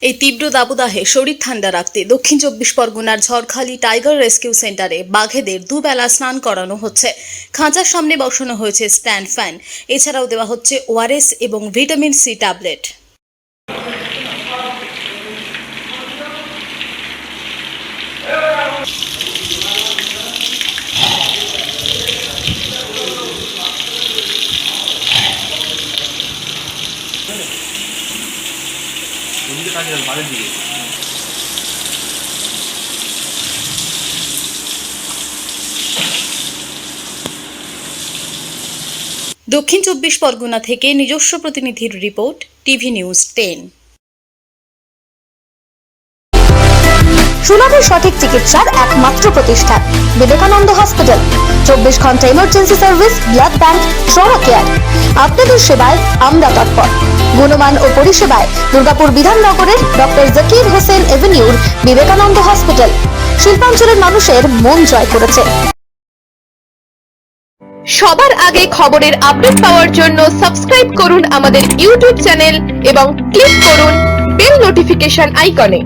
এই তীব্র দাবদাহে শরীর ঠান্ডা রাখতে দক্ষিণ চব্বিশ পরগনার ঝড়খালি টাইগার রেস্কিউ সেন্টারে বাঘেদের দুবেলা স্নান করানো হচ্ছে। খাঁচার সামনে বসানো হয়েছে স্ট্যান্ড ফ্যান, এছাড়াও দেওয়া হচ্ছে ওআরএস এবং ভিটামিন সি ট্যাবলেট। দক্ষিণ চব্বিশ পরগনা থেকে নিজস্ব প্রতিনিধির রিপোর্ট, টিভি নিউজ 10। সুলভের সঠিক চিকিৎসার একমাত্র প্রতিষ্ঠান বিবেকানন্দ হসপিটাল। 24 ঘন্টা emergency service, blood bank, trauma care. আপনাদের সেবায় আমরা তৎপর। গুণমান ও পরিষেবায় দুর্গাপুর বিধাননগরের ডক্টর জাকির হোসেন এভিনিউর বিবেকানন্দ হসপিটাল শিল্পাঞ্চলের মানুষের মন জয় করেছে। সবার আগে খবরের আপডেট পাওয়ার জন্য সাবস্ক্রাইব করুন আমাদের ইউটিউব চ্যানেল এবং ক্লিক করুন বেল নোটিফিকেশন আইকনে।